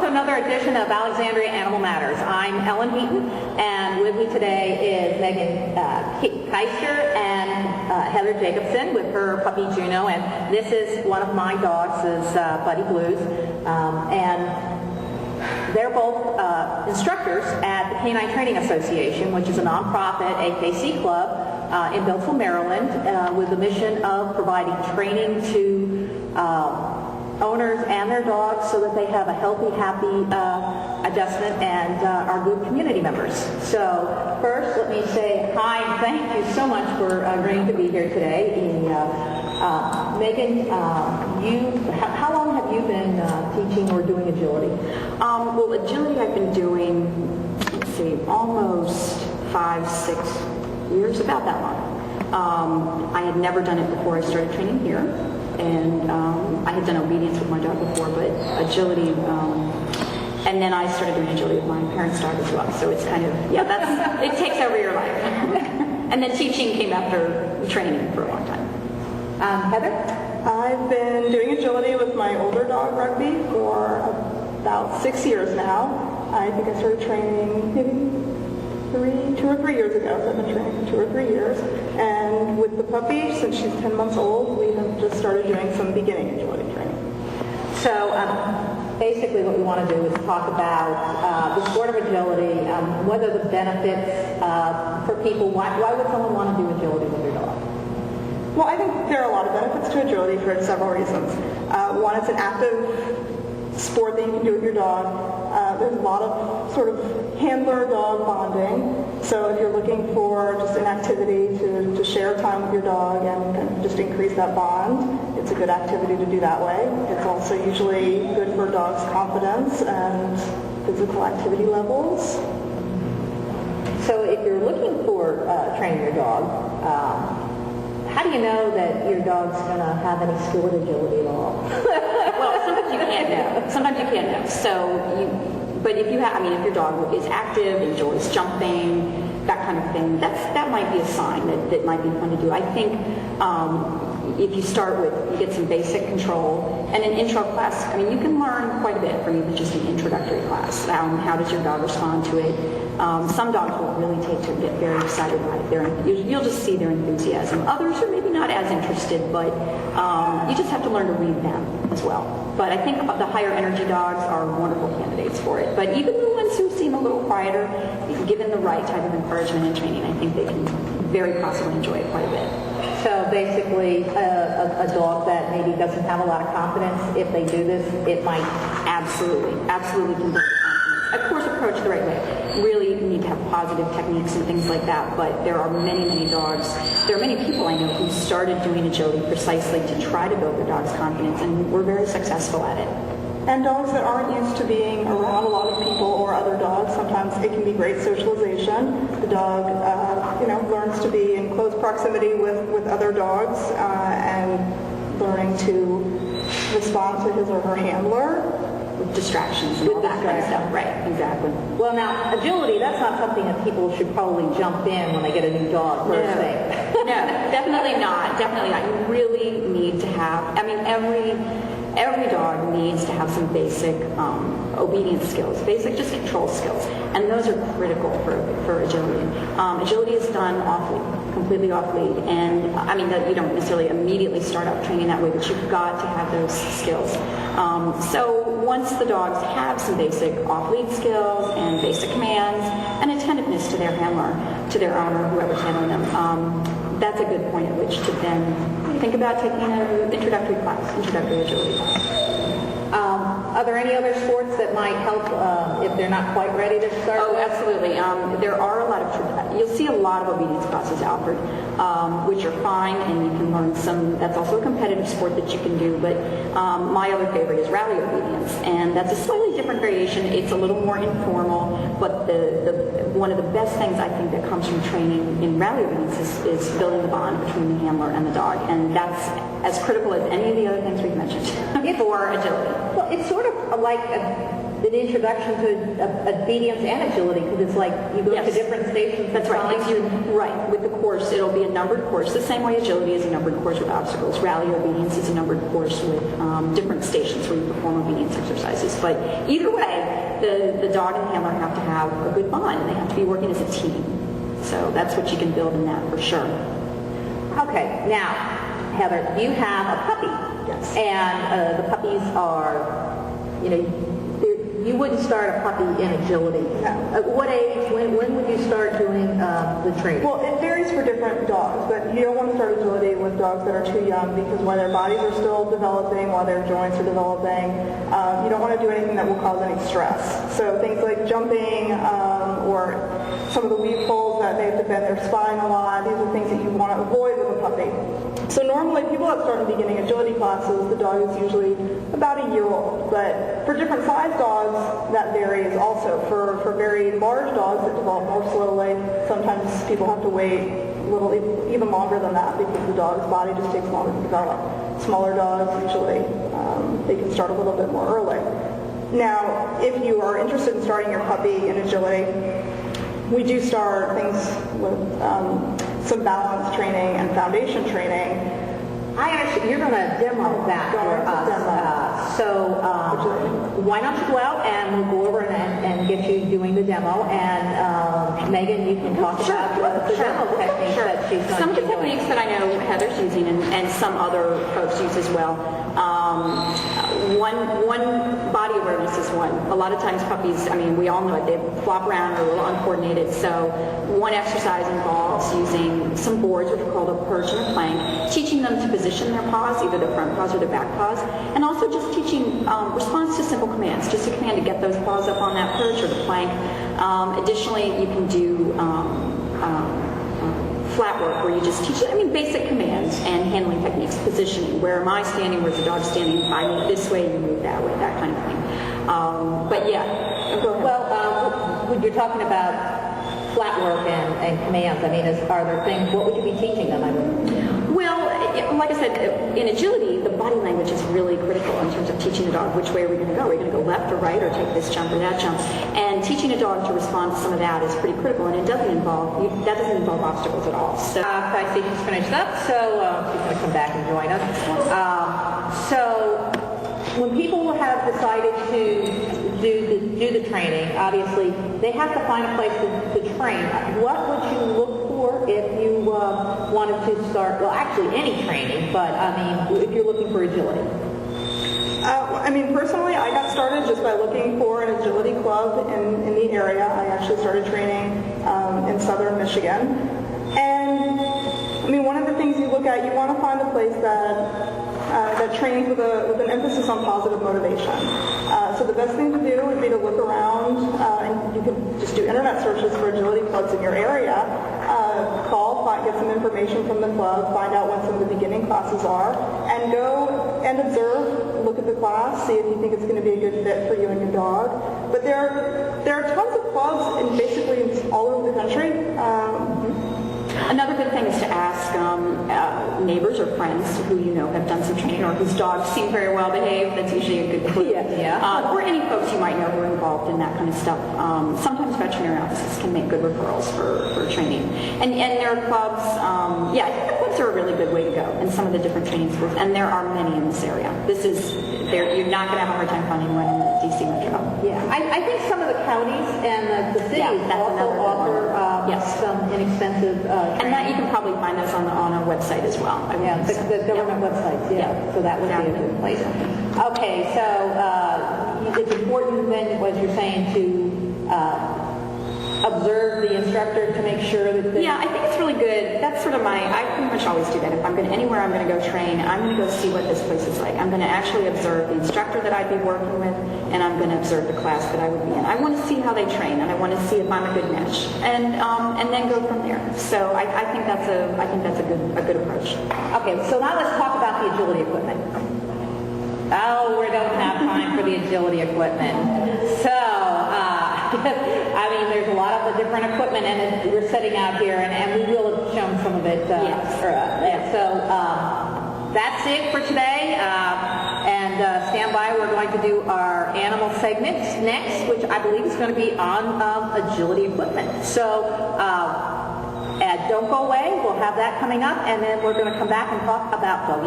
another edition of Alexandria Animal Matters. I'm Ellen Heaton, and with me today is Megan Keister and Heather Jacobson with her puppy Juno, and this is one of my dogs, is Buddy Blues, and they're both instructors at the Canine Training Association, which is a nonprofit AKC club in Beltsville, Maryland, with the mission of providing training to owners and their dogs so that they have a healthy, happy adjustment and are good community members. So first, let me say hi and thank you so much for agreeing to be here today. Megan, how long have you been teaching or doing agility? Well, agility I've been doing, let's see, almost 5-6 years, about that long. I had never done it before I started training here. And I had done obedience with my dog before, but agility, and then I started doing agility with my parents' dog as well. So it's kind of, yeah, it takes over your life. And then teaching came after training for a long time. Heather? I've been doing agility with my older dog, Rugby, for about 6 years now. I think I started training maybe 2 or 3 years ago, so I've been training for 2 or 3 years. And with the puppy, since she's 10 months old, we have just started doing some beginning agility training. So basically what we want to do is talk about the sport of agility, what are the benefits for people, why would someone want to do agility with their dog? Well, I think there are a lot of benefits to agility for several reasons. One, it's an active sport that you can do with your dog. There's a lot of sort of handler-dog bonding. So if you're looking for just an activity to share time with your dog and kind of just increase that bond, it's a good activity to do that way. It's also usually good for a dog's confidence and physical activity levels. So if you're looking for training your dog, how do you know that your dog's going to have any skill at agility at all? Well, sometimes you can't know. Sometimes you can't know. So, but if you have, if your dog is active, enjoys jumping, that kind of thing, that might be a sign that might be fun to do. I think if you start with, you get some basic control, and an intro class, you can learn quite a bit from even just an introductory class. How does your dog respond to it? Some dogs will really get very excited by it. You'll just see their enthusiasm. Others are maybe not as interested, but you just have to learn to read them as well. But I think the higher energy dogs are wonderful candidates for it. But even the ones who seem a little quieter, given the right type of encouragement and training, I think they can very possibly enjoy it quite a bit. So basically, a dog that maybe doesn't have a lot of confidence, if they do this, it might absolutely can build confidence. Of course, approach the right way. Really need to have positive techniques and things like that, but there are many dogs. There are many people I know who started doing agility precisely to try to build their dog's confidence, and were very successful at it. And dogs that aren't used to being around a lot of people or other dogs, sometimes it can be great socialization. The dog, learns to be in close proximity with other dogs and learning to respond to his or her handler. With distractions and all that kind of stuff. Right, exactly. Well, now, agility, that's not something that people should probably jump in when they get a new dog first thing. No, definitely not. Definitely not. You really need to have, every dog needs to have some basic obedience skills, basic just control skills, and those are critical for agility. Agility is done completely off lead, and you don't necessarily immediately start out training that way, but you've got to have those skills. So once the dogs have some basic off-lead skills and basic commands and attentiveness to their handler, to their owner, whoever's handling them, that's a good point at which to then think about taking an introductory agility class. Are there any other sports that might help if they're not quite ready to start? Oh, absolutely. There are a lot of, you'll see a lot of obedience classes offered, which are fine, and you can learn some. That's also a competitive sport that you can do, but my other favorite is rally obedience, and that's a slightly different variation. It's a little more informal, but one of the best things I think that comes from training in rally obedience is building the bond between the handler and the dog, and that's as critical as any of the other things we've mentioned for agility. Well, it's sort of like a the introduction to obedience and agility, because it's like you go to different stations. That's right. Right. With the course, it'll be a numbered course, the same way agility is a numbered course with obstacles. Rally obedience is a numbered course with different stations where you perform obedience exercises. But either way, the dog and the handler have to have a good bond, and they have to be working as a team. So that's what you can build in that for sure. Okay, now, Heather, you have a puppy. Yes. And the puppies are, you wouldn't start a puppy in agility. No. At what age, when would you start doing the training? Well, it varies for different dogs, but you don't want to start agility with dogs that are too young because while their bodies are still developing, while their joints are developing, you don't want to do anything that will cause any stress. So things like jumping or some of the weave poles that they have to bend their spine a lot, these are things that you want to avoid with a puppy. So normally people that start in beginning agility classes, the dog is usually about a year old. But for different size dogs, that varies also. For very large dogs that develop more slowly, sometimes people have to wait a little, even longer than that because the dog's body just takes longer to develop. Smaller dogs, usually, they can start a little bit more early. Now, if you are interested in starting your puppy in agility, we do start things with some balance training and foundation training. You're going to demo that for us. So why don't you go out and we'll go over and get you doing the demo, and Megan, you can talk about the demo techniques that she's going Some of to the be doing. techniques that I know Heather's using and some other folks use as well. One body awareness is one. A lot of times puppies, we all know it, they flop around or a little uncoordinated. So one exercise involves using some boards, which are called a perch and a plank, teaching them to position their paws, either their front paws or their back paws, and also just teaching response to simple commands, just a command to get those paws up on that perch or the plank. Additionally, you can do flat work where you just teach basic commands and handling techniques, positioning. Where am I standing? Where's the dog standing? If I move this way, you move that way, that kind of thing. But yeah, go ahead. Well, when you're talking about flat work and commands, are there things, what would you be teaching them? Well, like I said, in agility, the body language is really critical in terms of teaching the dog which way are we going to go. Are we going to go left or right or take this jump or that jump? And teaching a dog to respond to some of that is pretty critical, and it doesn't involve obstacles at all. So I see she's finished up, so she's going to come back and join us. So when people have decided to do the training, obviously they have to find a place to train. What would you look for if you wanted to start, well, actually any training, but if you're looking for agility? Personally, I got started just by looking for an agility club in the area. I actually started training in southern Michigan. And, one of the things you look at, you want to find a place that trains with an emphasis on positive motivation. So the best thing to do would be to look around, and you can just do internet searches for agility clubs in your area. Get some information from the club, find out when some of the beginning classes are, and go and observe, look at the class, see if you think it's going to be a good fit for you and your dog. But there are tons of clubs in basically all over the country. Another good thing is to ask neighbors or friends who you know have done some training or whose dogs seem very well behaved. That's usually a good clue. Or any folks you might know who are involved in that kind of stuff. Sometimes veterinary offices can make good referrals for training. And there are clubs, I think the clubs are a really good way to go in some of the different training schools. And there are many in this area. You're not going to have a hard time finding one in the DC metro. Yeah, I think some of the counties and the cities also offer some inexpensive training. And that you can probably find those on a website as well. The government websites, so that would be a good place. Okay, so it's important then, what you're saying, to observe the instructor to make sure that I think it's really good. That's sort of I pretty much always do that. If I'm going anywhere I'm going to go train, I'm going to go see what this place is like. I'm going to actually observe the instructor that I'd be working with, and I'm going to observe the class that I would be in. I want to see how they train, and I want to see if I'm a good match, and then go from there. So I think that's a good approach. Okay, so now let's talk about the agility equipment. Oh, we don't have time for the agility equipment. So, there's a lot of the different equipment, and we're setting out here, and we will have shown some of it. So, that's it for today, and stand stand by. We're going to do our animal segment next, which I believe is going to be on agility equipment. So don't go away. We'll have that coming up, and then we're going to come back and talk about doggy